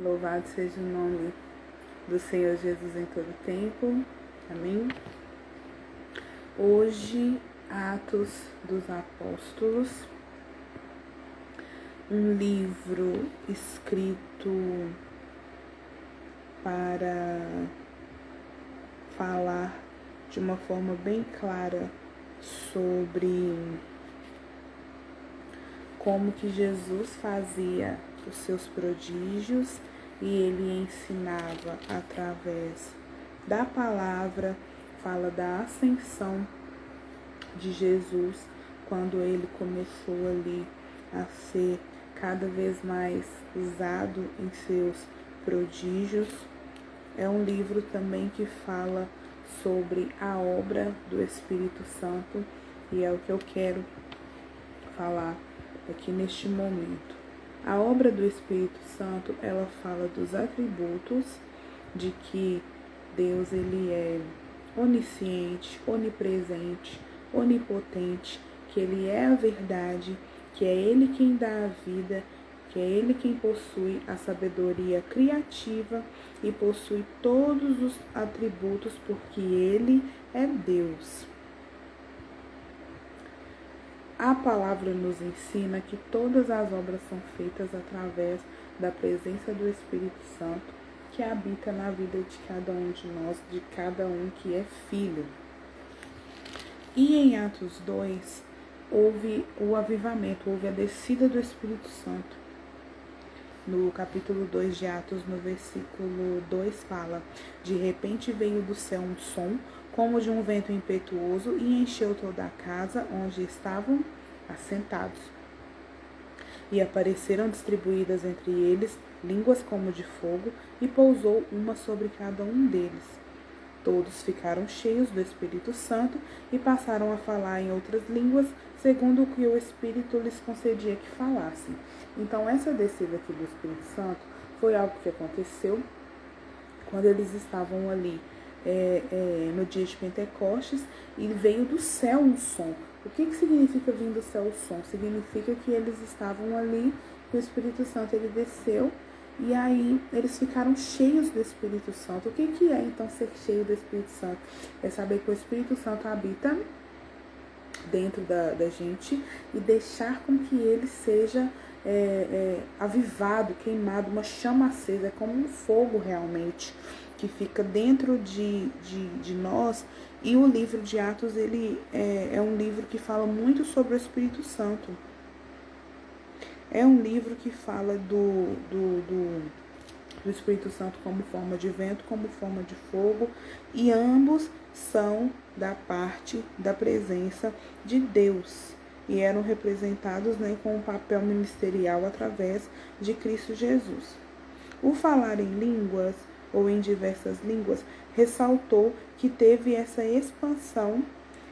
Louvado seja o nome do Senhor Jesus em todo tempo. Amém? Hoje, Atos dos Apóstolos, um livro escrito para falar de uma forma bem clara sobre como que Jesus fazia os seus prodígios e ele ensinava através da palavra, fala da ascensão de Jesus, quando ele começou ali a ser cada vez mais usado em seus prodígios. É um livro também que fala sobre a obra do Espírito Santo e é o que eu quero falar aqui neste momento. A obra do Espírito Santo, ela fala dos atributos de que Deus ele é onisciente, onipresente, onipotente, que ele é a verdade, que é ele quem dá a vida, que é ele quem possui a sabedoria criativa e possui todos os atributos, porque ele é Deus. A palavra nos ensina que todas as obras são feitas através da presença do Espírito Santo, que habita na vida de cada um de nós, de cada um que é filho. E em Atos 2, houve o avivamento, houve a descida do Espírito Santo. No capítulo 2 de Atos, no versículo 2, fala: de repente veio do céu um som, como de um vento impetuoso, e encheu toda a casa onde estavam assentados. E apareceram distribuídas entre eles línguas como de fogo, e pousou uma sobre cada um deles. Todos ficaram cheios do Espírito Santo e passaram a falar em outras línguas, segundo o que o Espírito lhes concedia que falassem. Então, essa descida aqui do Espírito Santo foi algo que aconteceu quando eles estavam ali no dia de Pentecostes, e veio do céu um som. O que significa vir do céu o som? Significa que eles estavam ali, que o Espírito Santo ele desceu, e aí eles ficaram cheios do Espírito Santo. O que é então ser cheio do Espírito Santo? É saber que o Espírito Santo habita dentro da gente e deixar com que ele seja avivado, queimado, uma chama acesa, é como um fogo realmente, que fica dentro de nós. E o livro de Atos, ele é um livro que fala muito sobre o Espírito Santo. É um livro que fala do Espírito Santo como forma de vento, como forma de fogo, e ambos são da parte da presença de Deus e eram representados com um papel ministerial através de Cristo Jesus. O falar em línguas ou em diversas línguas ressaltou que teve essa expansão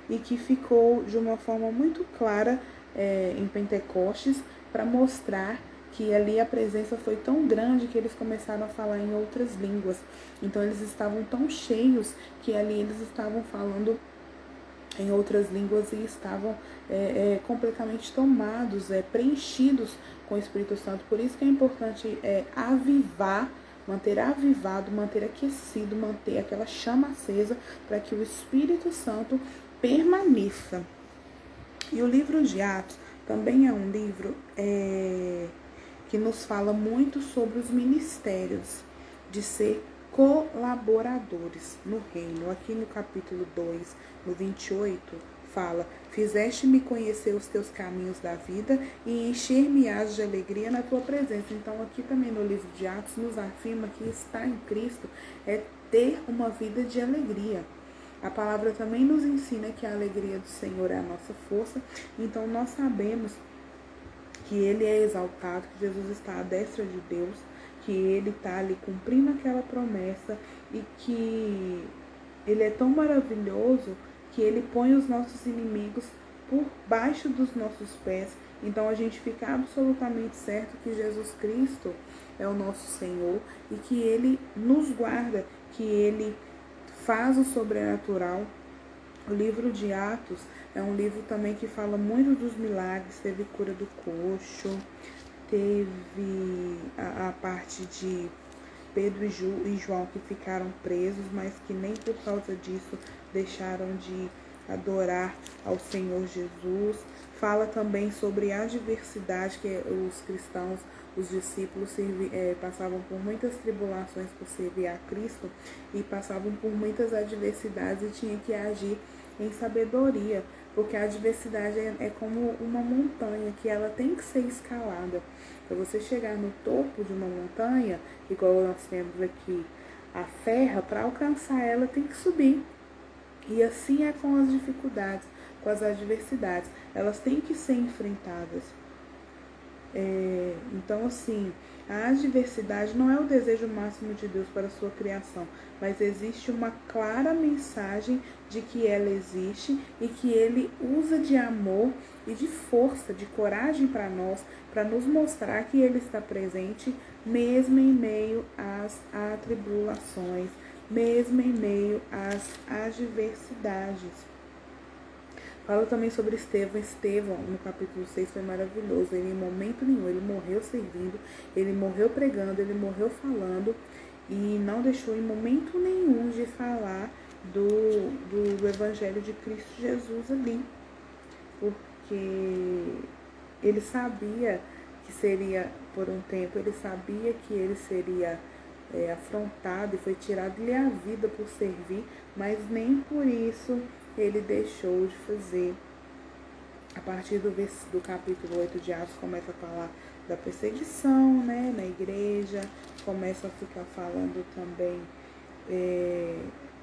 e que ficou de uma forma muito clara em Pentecostes, para mostrar que ali a presença foi tão grande que eles começaram a falar em outras línguas. Então eles estavam tão cheios que ali eles estavam falando em outras línguas e estavam completamente tomados, preenchidos com o Espírito Santo. Por isso que é importante avivar, manter avivado, manter aquecido, manter aquela chama acesa, para que o Espírito Santo permaneça. E o livro de Atos também é um livro que nos fala muito sobre os ministérios de ser colaboradores no reino. Aqui no capítulo 2, no 28, fala: fizeste-me conhecer os teus caminhos da vida e encher-me-ás de alegria na tua presença. Então aqui também no livro de Atos nos afirma que estar em Cristo é ter uma vida de alegria. A palavra também nos ensina que a alegria do Senhor é a nossa força. Então nós sabemos que ele é exaltado, que Jesus está à destra de Deus, que ele está ali cumprindo aquela promessa e que ele é tão maravilhoso que ele põe os nossos inimigos por baixo dos nossos pés. Então a gente fica absolutamente certo que Jesus Cristo é o nosso Senhor e que ele nos guarda, que ele faz o sobrenatural. O livro de Atos é um livro também que fala muito dos milagres. Teve cura do coxo, teve a parte de Pedro e João que ficaram presos, mas que nem por causa disso deixaram de adorar ao Senhor Jesus. Fala também sobre a adversidade que os cristãos, os discípulos passavam por muitas tribulações por servir a Cristo e passavam por muitas adversidades e tinham que agir em sabedoria, porque a adversidade é como uma montanha que ela tem que ser escalada. Para você chegar no topo de uma montanha, igual nós temos aqui a serra, para alcançar ela tem que subir. E assim é com as dificuldades, com as adversidades. Elas têm que ser enfrentadas. Então, assim, a adversidade não é o desejo máximo de Deus para a sua criação, mas existe uma clara mensagem de que ela existe e que Ele usa de amor e de força, de coragem para nós, para nos mostrar que Ele está presente, mesmo em meio às atribulações, mesmo em meio às adversidades. Fala também sobre Estevão. Estevão, no capítulo 6, foi maravilhoso. Ele, em momento nenhum, ele morreu servindo, ele morreu pregando, ele morreu falando e não deixou em momento nenhum de falar do Evangelho de Cristo Jesus ali. Porque ele sabia que seria por um tempo, ele sabia que ele seria afrontado e foi tirado-lhe a vida por servir, mas nem por isso ele deixou de fazer. A partir do capítulo 8 de Atos começa a falar da perseguição, né, na igreja, começa a ficar falando também,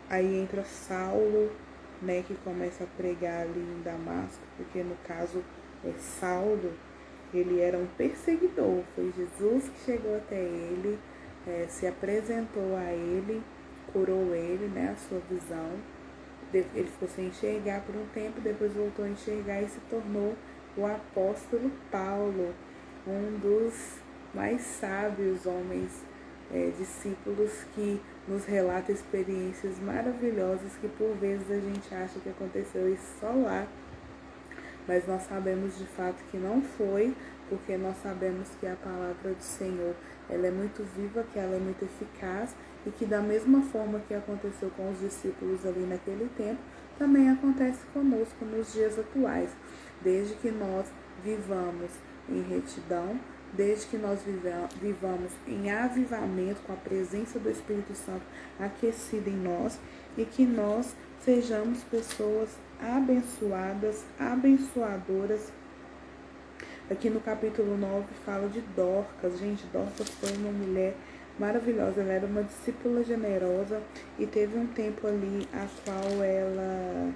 aí entra Saulo, né, que começa a pregar ali em Damasco, porque no caso Saulo, ele era um perseguidor, foi Jesus que chegou até ele, se apresentou a ele, curou ele, né, a sua visão. Ele ficou sem enxergar por um tempo, depois voltou a enxergar e se tornou o apóstolo Paulo, um dos mais sábios homens, discípulos, que nos relata experiências maravilhosas que por vezes a gente acha que aconteceu isso só lá, mas nós sabemos de fato que não foi, porque nós sabemos que a palavra do Senhor, ela é muito viva, que ela é muito eficaz e que da mesma forma que aconteceu com os discípulos ali naquele tempo, também acontece conosco nos dias atuais, desde que nós vivamos em retidão, desde que nós vivamos em avivamento com a presença do Espírito Santo aquecida em nós e que nós sejamos pessoas abençoadas, abençoadoras. Aqui no capítulo 9 fala de Dorcas. Gente, Dorcas foi uma mulher maravilhosa, ela era uma discípula generosa e teve um tempo ali a qual ela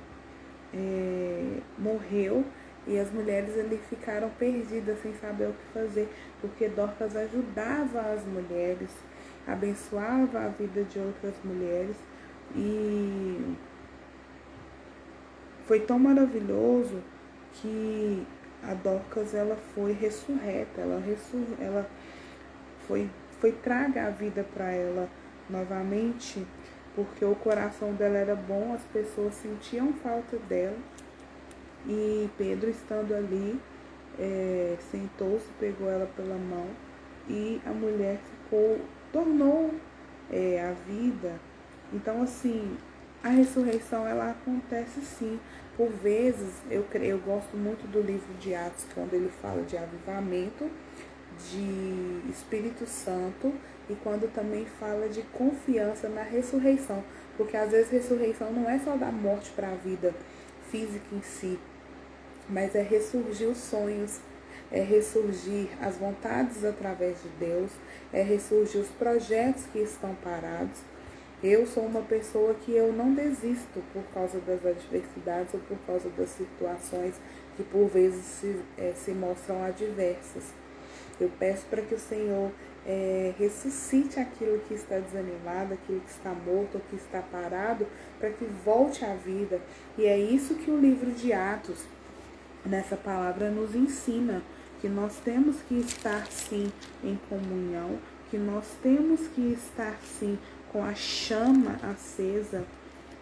morreu e as mulheres ali ficaram perdidas sem saber o que fazer, porque Dorcas ajudava as mulheres, abençoava a vida de outras mulheres e foi tão maravilhoso que a Dorcas, ela foi ressurreta, ela foi traga a vida para ela novamente, porque o coração dela era bom, as pessoas sentiam falta dela. E Pedro, estando ali, sentou-se, pegou ela pela mão e a mulher tornou a vida. Então, assim, a ressurreição, ela acontece sim. Por vezes, eu gosto muito do livro de Atos, quando ele fala de avivamento, de Espírito Santo e quando também fala de confiança na ressurreição, porque às vezes ressurreição não é só da morte para a vida física em si, mas é ressurgir os sonhos, é ressurgir as vontades através de Deus, é ressurgir os projetos que estão parados. Eu sou uma pessoa que eu não desisto por causa das adversidades ou por causa das situações que por vezes se mostram adversas. Eu peço para que o Senhor ressuscite aquilo que está desanimado, aquilo que está morto, que está parado, para que volte à vida. E é isso que o livro de Atos, nessa palavra, nos ensina, que nós temos que estar sim em comunhão, que nós temos que estar sim com a chama acesa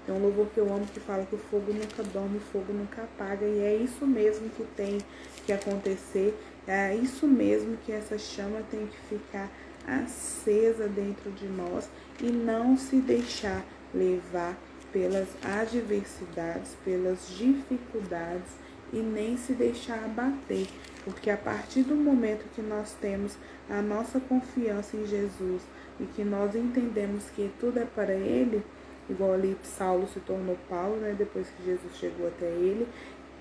Tem um louvor que eu amo que fala que o fogo nunca dorme, o fogo nunca apaga. E é isso mesmo que tem que acontecer. É isso mesmo que essa chama tem que ficar acesa dentro de nós e não se deixar levar pelas adversidades, pelas dificuldades e nem se deixar abater. Porque a partir do momento que nós temos a nossa confiança em Jesus e que nós entendemos que tudo é para Ele, igual ali Saulo se tornou Paulo, né, depois que Jesus chegou até ele,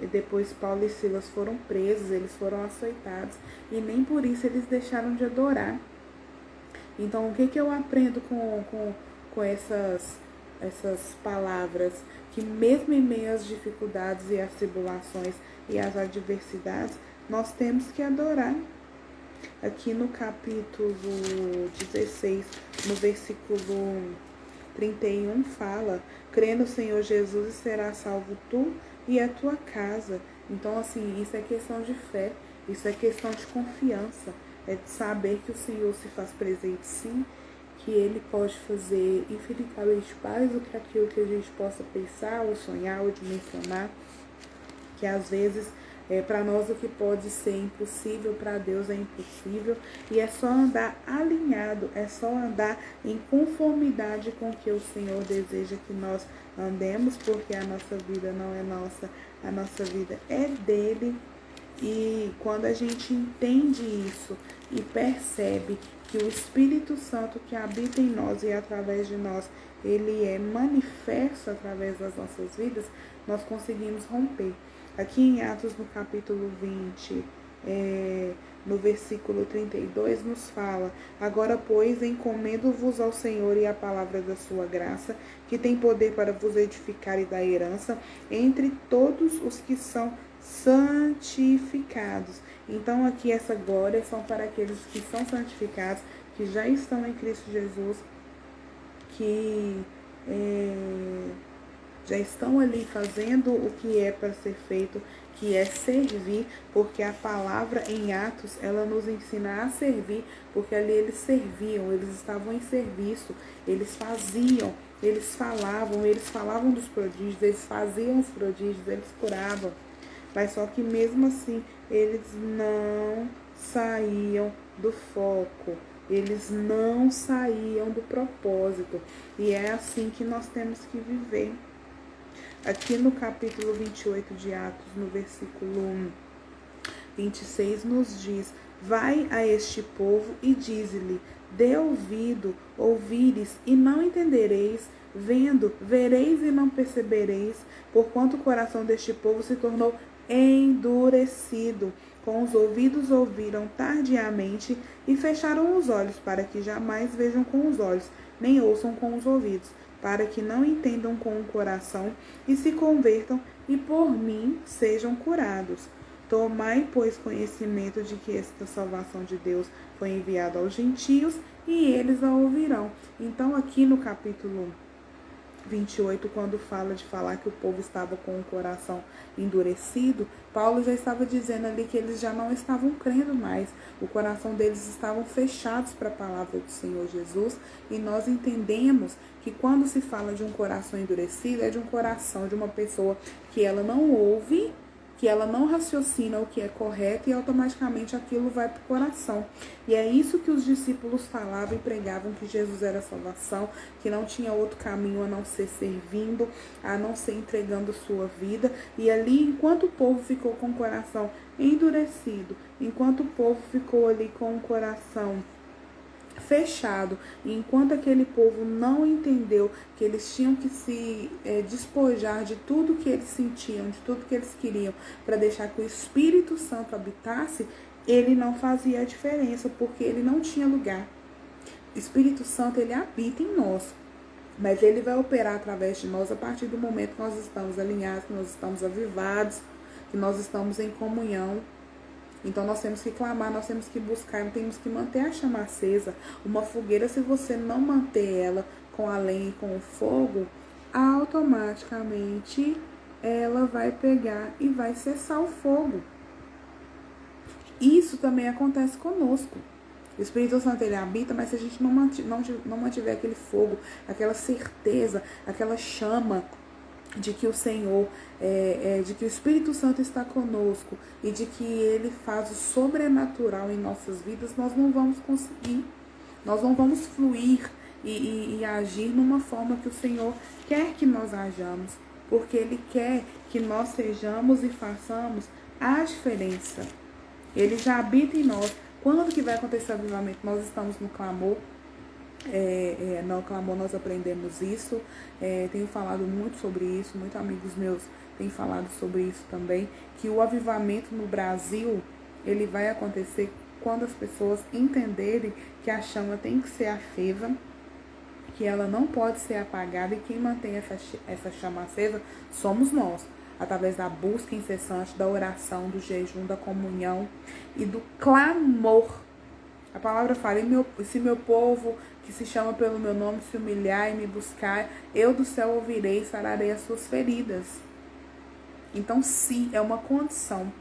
e depois Paulo e Silas foram presos, eles foram açoitados, e nem por isso eles deixaram de adorar. Então, o que eu aprendo com essas palavras? Que mesmo em meio às dificuldades e às tribulações e às adversidades, nós temos que adorar. Aqui no capítulo 16, no versículo 31, fala: crê no Senhor Jesus e será salvo tu e a tua casa. Então, assim, isso é questão de fé, isso é questão de confiança, é de saber que o Senhor se faz presente, sim, que Ele pode fazer infinitamente mais do que aquilo que a gente possa pensar, ou sonhar, ou dimensionar, que às vezes para nós o que pode ser impossível, para Deus é impossível, e é só andar alinhado, é só andar em conformidade com o que o Senhor deseja que nós andemos, porque a nossa vida não é nossa, a nossa vida é dele. E quando a gente entende isso e percebe que o Espírito Santo que habita em nós e através de nós, ele é manifesto através das nossas vidas, nós conseguimos romper. Aqui em Atos, no capítulo 20, no versículo 32, nos fala: agora, pois, encomendo-vos ao Senhor e à palavra da sua graça, que tem poder para vos edificar e dar herança entre todos os que são santificados. Então, aqui essa glória são para aqueles que são santificados, que já estão em Cristo Jesus, que já estão ali fazendo o que é para ser feito, que é servir, porque a palavra em Atos, ela nos ensina a servir, porque ali eles serviam, eles estavam em serviço, eles faziam, eles falavam dos prodígios, eles faziam os prodígios, eles curavam, mas só que mesmo assim, eles não saíam do foco, eles não saíam do propósito, e é assim que nós temos que viver. Aqui no capítulo 28 de Atos, no versículo 26, nos diz: vai a este povo e dize-lhe: dê ouvido, ouvires e não entendereis, vendo, vereis e não percebereis, porquanto o coração deste povo se tornou endurecido. Com os ouvidos ouviram tardiamente e fecharam os olhos, para que jamais vejam com os olhos, nem ouçam com os ouvidos, para que não entendam com o coração e se convertam e por mim sejam curados. Tomai, pois, conhecimento de que esta salvação de Deus foi enviada aos gentios e eles a ouvirão. Então, aqui no capítulo 28, quando fala de falar que o povo estava com o coração endurecido, Paulo já estava dizendo ali que eles já não estavam crendo mais, o coração deles estavam fechados para a palavra do Senhor Jesus, e nós entendemos que quando se fala de um coração endurecido, é de um coração de uma pessoa que ela não ouve, que ela não raciocina o que é correto e automaticamente aquilo vai para o coração. E é isso que os discípulos falavam e pregavam, que Jesus era a salvação, que não tinha outro caminho a não ser servindo, a não ser entregando sua vida. E ali, enquanto o povo ficou com o coração endurecido, enquanto o povo ficou ali com o coração fechado, e enquanto aquele povo não entendeu que eles tinham que se despojar de tudo que eles sentiam, de tudo que eles queriam, para deixar que o Espírito Santo habitasse, ele não fazia a diferença, porque ele não tinha lugar. O Espírito Santo, ele habita em nós, mas ele vai operar através de nós a partir do momento que nós estamos alinhados, que nós estamos avivados, que nós estamos em comunhão. Então nós temos que clamar, nós temos que buscar, temos que manter a chama acesa. Uma fogueira, se você não manter ela com a lenha e com o fogo, automaticamente ela vai pegar e vai cessar o fogo. Isso também acontece conosco. O Espírito Santo, ele habita, mas se a gente não mantiver aquele fogo, aquela certeza, aquela chama de que o Senhor, de que o Espírito Santo está conosco e de que Ele faz o sobrenatural em nossas vidas, nós não vamos conseguir, nós não vamos fluir e agir numa forma que o Senhor quer que nós hajamos, porque Ele quer que nós sejamos e façamos a diferença. Ele já habita em nós. Quando que vai acontecer o avivamento? Nós estamos no clamor. No clamor nós aprendemos isso. Tenho falado muito sobre isso. Muitos amigos meus têm falado sobre isso também. Que o avivamento no Brasil, ele vai acontecer quando as pessoas entenderem que a chama tem que ser acesa, que ela não pode ser apagada, e quem mantém essa chama acesa somos nós, através da busca incessante, da oração, do jejum, da comunhão e do clamor. A palavra fala, se meu povo, que se chama pelo meu nome, se humilhar e me buscar, eu do céu ouvirei e sararei as suas feridas. Então, sim, é uma condição.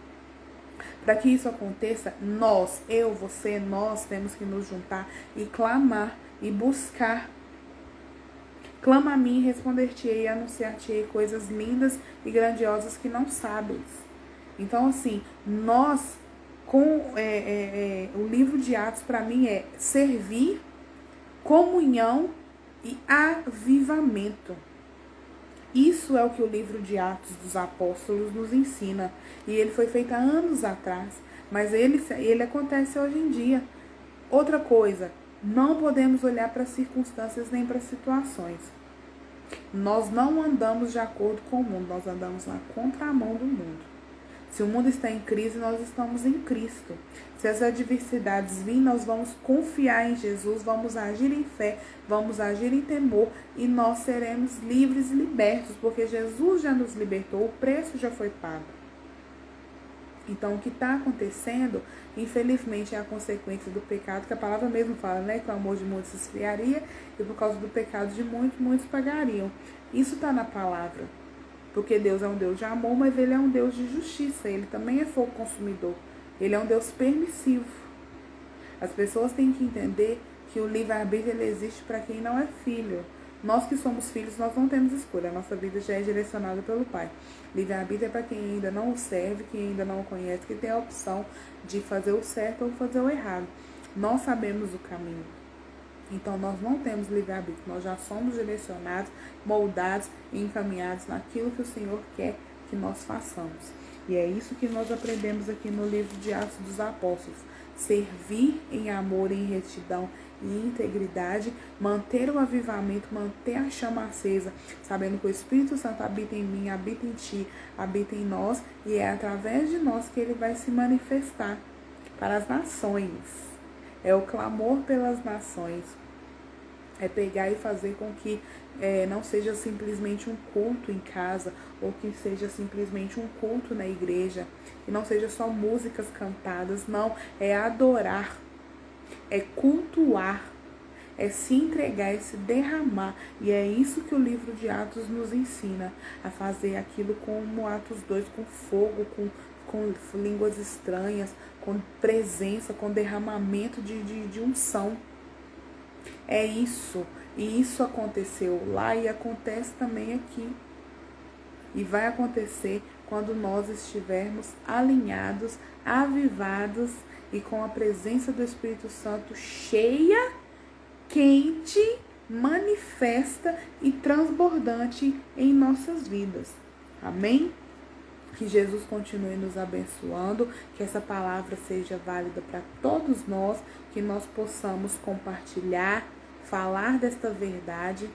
Para que isso aconteça, nós, eu, você, nós temos que nos juntar e clamar e buscar. Clama a mim, responder-te-ei e anunciar-te-ei coisas lindas e grandiosas que não sabes. Então, assim, nós, com o livro de Atos, para mim, é servir, comunhão e avivamento. Isso é o que o livro de Atos dos Apóstolos nos ensina. E ele foi feito há anos atrás, mas ele acontece hoje em dia. Outra coisa, não podemos olhar para circunstâncias nem para situações. Nós não andamos de acordo com o mundo, nós andamos na contramão do mundo. Se o mundo está em crise, nós estamos em Cristo. Se as adversidades virem, nós vamos confiar em Jesus, vamos agir em fé, vamos agir em temor e nós seremos livres e libertos, porque Jesus já nos libertou, o preço já foi pago. Então, o que está acontecendo, infelizmente, é a consequência do pecado, que a palavra mesmo fala, né? Que o amor de muitos se esfriaria e por causa do pecado de muitos, muitos pagariam. Isso está na palavra. Porque Deus é um Deus de amor, mas Ele é um Deus de justiça. Ele também é fogo consumidor. Ele é um Deus permissivo. As pessoas têm que entender que o livre-arbítrio ele existe para quem não é filho. Nós que somos filhos, nós não temos escolha. A nossa vida já é direcionada pelo Pai. Livre-arbítrio é para quem ainda não o serve, quem ainda não o conhece, que tem a opção de fazer o certo ou fazer o errado. Nós sabemos o caminho. Então, nós não temos livre-arbítrio. Nós já somos direcionados, moldados e encaminhados naquilo que o Senhor quer que nós façamos. E é isso que nós aprendemos aqui no livro de Atos dos Apóstolos. Servir em amor, em retidão e integridade, manter o avivamento, manter a chama acesa, sabendo que o Espírito Santo habita em mim, habita em ti, habita em nós, e é através de nós que ele vai se manifestar para as nações. É o clamor pelas nações. É pegar e fazer com que não seja simplesmente um culto em casa, ou que seja simplesmente um culto na igreja, e não seja só músicas cantadas, não, é adorar, é cultuar, é se entregar, é se derramar, e é isso que o livro de Atos nos ensina, a fazer aquilo como Atos 2, com fogo, com línguas estranhas, com presença, com derramamento de unção. É isso. E isso aconteceu lá e acontece também aqui. E vai acontecer quando nós estivermos alinhados, avivados e com a presença do Espírito Santo cheia, quente, manifesta e transbordante em nossas vidas. Amém? Que Jesus continue nos abençoando, que essa palavra seja válida para todos nós, que nós possamos compartilhar, falar desta verdade,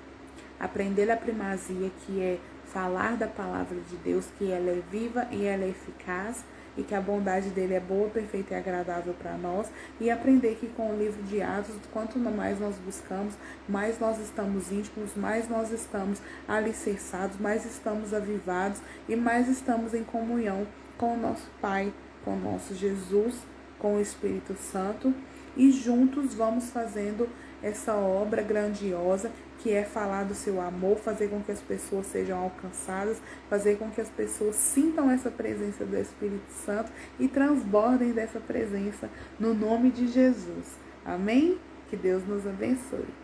aprender a primazia que é falar da palavra de Deus, que ela é viva e ela é eficaz, e que a bondade dele é boa, perfeita e agradável para nós, e aprender que com o livro de Atos, quanto mais nós buscamos, mais nós estamos íntimos, mais nós estamos alicerçados, mais estamos avivados e mais estamos em comunhão com o nosso Pai, com o nosso Jesus, com o Espírito Santo, e juntos vamos fazendo essa obra grandiosa que é falar do seu amor, fazer com que as pessoas sejam alcançadas, fazer com que as pessoas sintam essa presença do Espírito Santo e transbordem dessa presença no nome de Jesus. Amém? Que Deus nos abençoe.